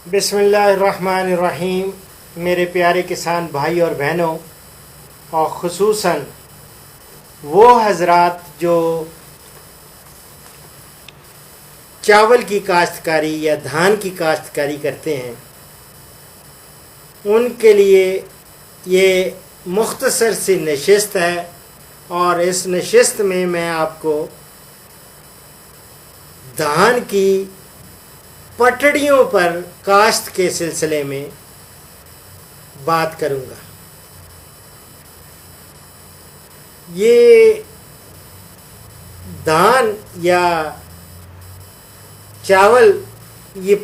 بسم اللہ الرحمن الرحیم. میرے پیارے کسان بھائی اور بہنوں، اور خصوصاً وہ حضرات جو چاول کی کاشتکاری یا دھان کی کاشتکاری کرتے ہیں، ان کے لیے یہ مختصر سی نشست ہے. اور اس نشست میں آپ کو دھان کی پٹڑیوں پر کاشت کے سلسلے میں بات کروں گا. یہ دھان یا چاول یہ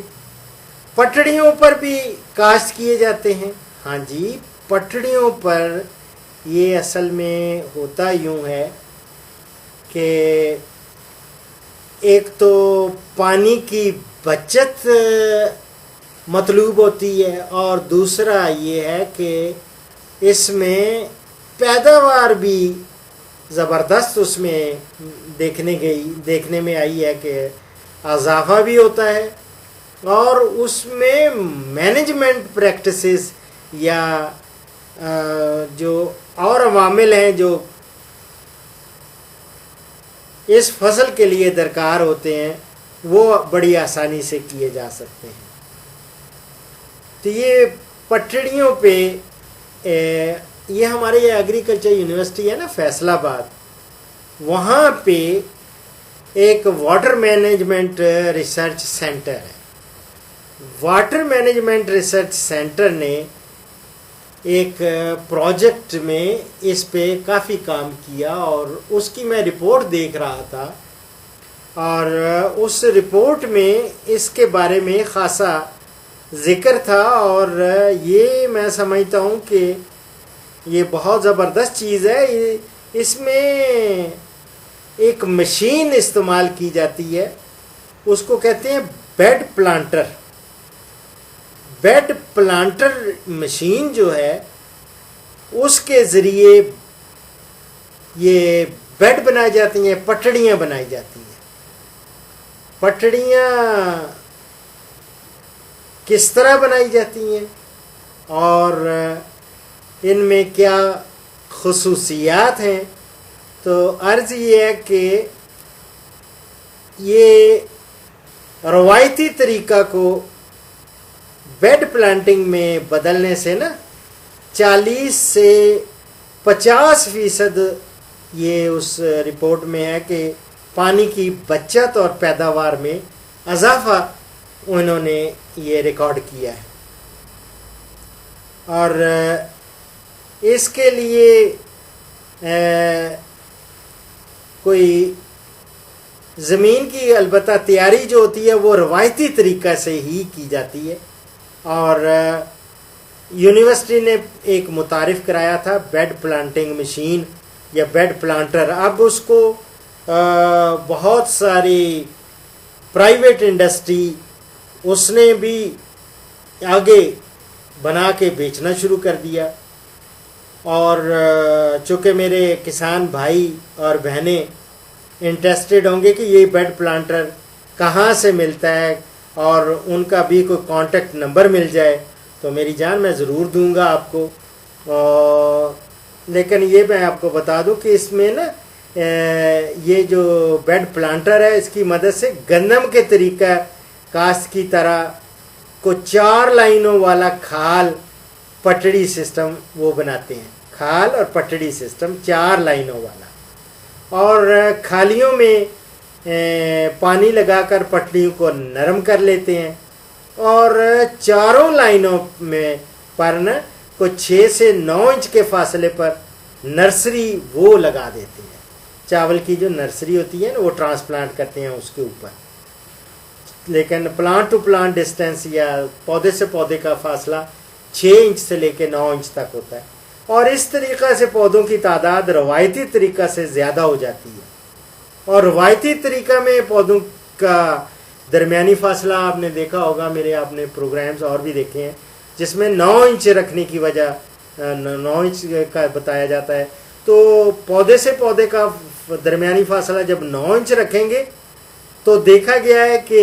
پٹڑیوں پر بھی کاشت کیے جاتے ہیں. ہاں جی، پٹڑیوں پر. یہ اصل میں ہوتا یوں ہے کہ ایک تو پانی کی بچت مطلوب ہوتی ہے، اور دوسرا یہ ہے کہ اس میں پیداوار بھی زبردست اس میں دیکھنے میں آئی ہے کہ اضافہ بھی ہوتا ہے، اور اس میں مینجمنٹ پریکٹسز یا جو اور عوامل ہیں جو اس فصل کے لیے درکار ہوتے ہیں وہ بڑی آسانی سے کیے جا سکتے ہیں. تو یہ پٹڑیوں پہ یہ ہمارے یہ ایگریکلچر یونیورسٹی ہے نا فیصل آباد، وہاں پہ ایک واٹر مینجمنٹ ریسرچ سینٹر ہے. واٹر مینجمنٹ ریسرچ سینٹر نے ایک پروجیکٹ میں اس پہ کافی کام کیا، اور اس کی میں رپورٹ دیکھ رہا تھا، اور اس رپورٹ میں اس کے بارے میں خاصا ذکر تھا. اور یہ میں سمجھتا ہوں کہ یہ بہت زبردست چیز ہے. اس میں ایک مشین استعمال کی جاتی ہے، اس کو کہتے ہیں bed planter. Bed planter machine جو ہے اس کے ذریعے یہ بیڈ بنائی جاتی ہیں، پٹڑیاں بنائی جاتی ہیں. پٹڑیاں کس طرح بنائی جاتی ہیں اور ان میں کیا خصوصیات ہیں؟ تو عرض یہ ہے کہ یہ روایتی طریقہ کو بیڈ پلانٹنگ میں بدلنے سے نا 40 سے 50% یہ اس رپورٹ میں ہے کہ پانی کی بچت اور پیداوار میں اضافہ انہوں نے یہ ریکارڈ کیا ہے. اور اس کے لیے کوئی زمین کی البتہ تیاری جو ہوتی ہے وہ روایتی طریقہ سے ہی کی جاتی ہے. اور یونیورسٹی نے ایک متعارف کرایا تھا بیڈ پلانٹنگ مشین یا بیڈ پلانٹر. اب اس کو بہت ساری پرائیویٹ انڈسٹری اس نے بھی آگے بنا کے بیچنا شروع کر دیا. اور چونکہ میرے کسان بھائی اور بہنیں انٹرسٹڈ ہوں گے کہ یہ بیڈ پلانٹر کہاں سے ملتا ہے اور ان کا بھی کوئی کانٹیکٹ نمبر مل جائے تو میری جان میں ضرور دوں گا آپ کو. لیکن یہ میں آپ کو بتا دوں کہ اس میں نا یہ جو بیڈ پلانٹر ہے اس کی مدد سے گندم کے طریقہ کاشت کی طرح کو 4 لائنوں والا کھال پٹڑی سسٹم وہ بناتے ہیں. کھال اور پٹڑی سسٹم 4 لائنوں والا، اور کھالیوں میں پانی لگا کر پٹڑیوں کو نرم کر لیتے ہیں، اور 4 لائنوں میں پر نا کو 6 سے 9 انچ کے فاصلے پر نرسری وہ لگا دیتے ہیں. چاول کی جو نرسری ہوتی ہے نا وہ ٹرانسپلانٹ کرتے ہیں اس کے اوپر. لیکن پلانٹ ٹو پلانٹ ڈسٹینس یا پودے سے پودے کا فاصلہ 6 انچ سے لے کے 9 انچ تک ہوتا ہے. اور اس طریقہ سے پودوں کی تعداد روایتی طریقہ سے زیادہ ہو جاتی ہے. اور روایتی طریقہ میں پودوں کا درمیانی فاصلہ آپ نے دیکھا ہوگا، آپ نے پروگرامز اور بھی دیکھے ہیں جس میں 9 انچ رکھنے کی وجہ 9 انچ کا بتایا جاتا ہے. تو پودے سے پودے کا درمیانی فاصلہ جب 9 انچ رکھیں گے تو دیکھا گیا ہے کہ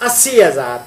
80,000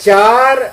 4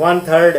1/3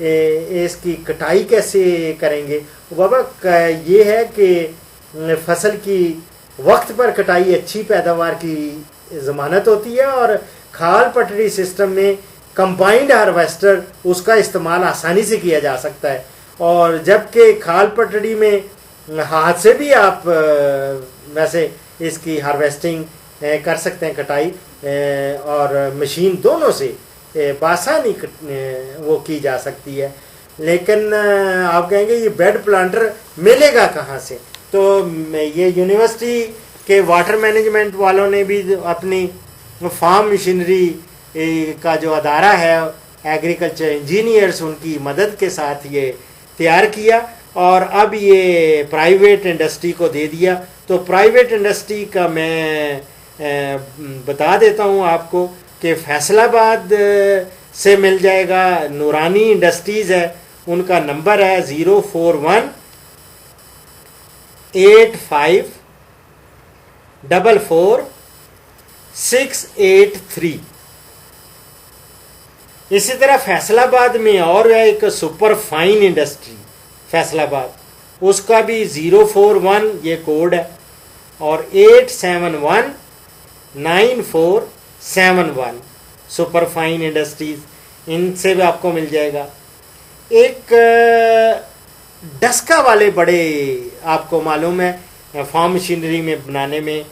اس کی کٹائی کیسے کریں گے؟ بابا یہ ہے کہ فصل کی وقت پر کٹائی اچھی پیداوار کی ضمانت ہوتی ہے، اور کھال پٹڑی سسٹم میں کمبائنڈ ہارویسٹر اس کا استعمال آسانی سے کیا جا سکتا ہے، اور جبکہ کھال پٹڑی میں ہاتھ سے بھی آپ ویسے اس کی ہارویسٹنگ کر سکتے ہیں، کٹائی اور مشین دونوں سے بآسانی وہ کی جا سکتی ہے۔ لیکن آپ کہیں گے یہ بیڈ پلانٹر ملے گا کہاں سے؟ تو یہ یونیورسٹی کے واٹر مینجمنٹ والوں نے بھی اپنی فارم مشینری کا جو ادارہ ہے ایگریکلچر انجینئرس، ان کی مدد کے ساتھ یہ تیار کیا، اور اب یہ پرائیویٹ انڈسٹری کو دے دیا۔ تو پرائیویٹ انڈسٹری کا میں بتا دیتا ہوں آپ کو کہ فیصل آباد سے مل جائے گا، نورانی انڈسٹریز ہے، ان کا نمبر ہے 04185444683۔ اسی طرح فیصل آباد میں اور ہے ایک سپر فائن انڈسٹری فیصل آباد، اس کا بھی 041 یہ کوڈ ہے، اور 87194771 سپر فائن انڈسٹریز، ان سے بھی آپ کو مل جائے گا۔ ایک ڈسکا والے بڑے آپ کو معلوم ہے فارم مشینری میں بنانے میں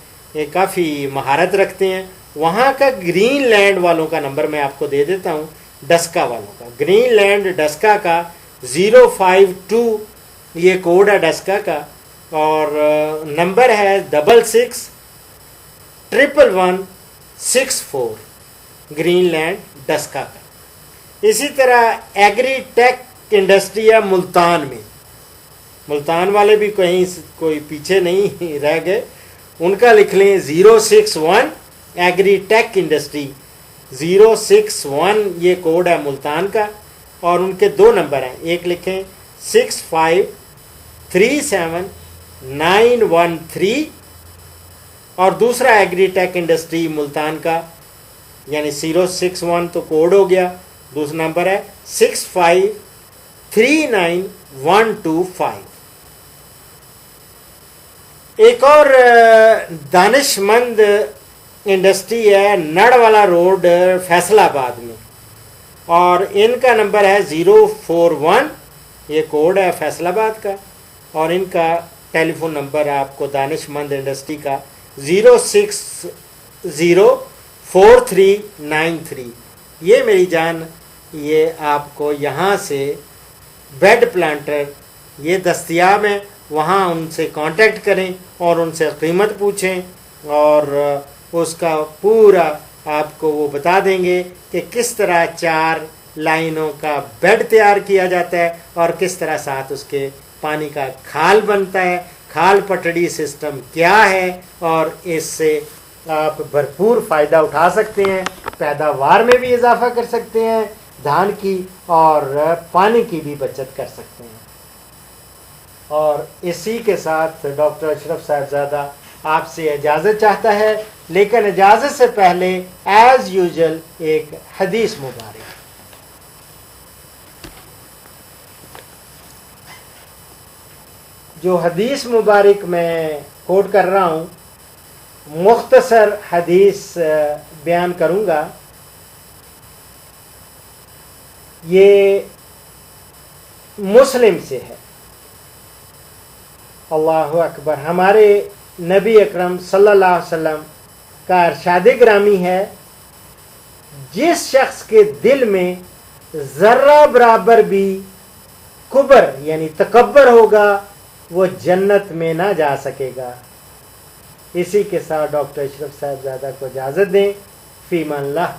کافی مہارت رکھتے ہیں، وہاں کا گرین لینڈ والوں کا نمبر میں آپ کو دے دیتا ہوں، ڈسکا والوں کا، گرین لینڈ ڈسکا کا 052 یہ کوڈ ہے ڈسکا کا، اور نمبر ہے 661164 گرین لینڈ ڈسکا کا۔ اسی طرح ایگری ٹیک انڈسٹری ہے ملتان میں، ملتان والے بھی کہیں کوئی پیچھے نہیں رہ گئے، ان کا لکھ لیں 061 ایگری ٹیک انڈسٹری، 061 یہ کوڈ ہے ملتان کا، اور ان کے دو نمبر ہیں، ایک لکھیں 6537913، اور دوسرا ایگری ٹیک انڈسٹری ملتان کا، یعنی 061 تو کوڈ ہو گیا، دوسرا نمبر ہے 6539125۔ ایک اور دانش مند انڈسٹری ہے نڑ والا روڈ فیصل آباد میں، اور ان کا نمبر ہے 041 یہ کوڈ ہے فیصل آباد کا، اور ان کا ٹیلی فون نمبر ہے آپ کو دانش مند انڈسٹری کا 0604393۔ یہ میری جان یہ آپ کو یہاں سے بیڈ پلانٹر یہ دستیاب ہیں، وہاں ان سے کانٹیکٹ کریں اور ان سے قیمت پوچھیں، اور اس کا پورا آپ کو وہ بتا دیں گے کہ کس طرح 4 لائنوں کا بیڈ تیار کیا جاتا ہے، اور کس طرح ساتھ اس کے پانی کا کھال بنتا ہے، کھال پٹڑی سسٹم کیا ہے، اور اس سے آپ بھرپور فائدہ اٹھا سکتے ہیں، پیداوار میں بھی اضافہ کر سکتے ہیں دھان کی، اور پانی کی بھی بچت کر سکتے ہیں۔ اور اسی کے ساتھ ڈاکٹر اشرف صاحبزادہ آپ سے اجازت چاہتا ہے، لیکن اجازت سے پہلے ایز یوزل ایک حدیث مبارک۔ جو حدیث مبارک میں کوٹ کر رہا ہوں، مختصر حدیث بیان کروں گا۔ یہ مسلم سے ہے۔ اللہ اکبر، ہمارے نبی اکرم صلی اللہ علیہ وسلم کا ارشاد گرامی ہے، جس شخص کے دل میں ذرہ برابر بھی کبر یعنی تکبر ہوگا وہ جنت میں نہ جا سکے گا۔ اسی کے ساتھ ڈاکٹر اشرف صاحبزادہ کو اجازت دیں، فی امان اللہ۔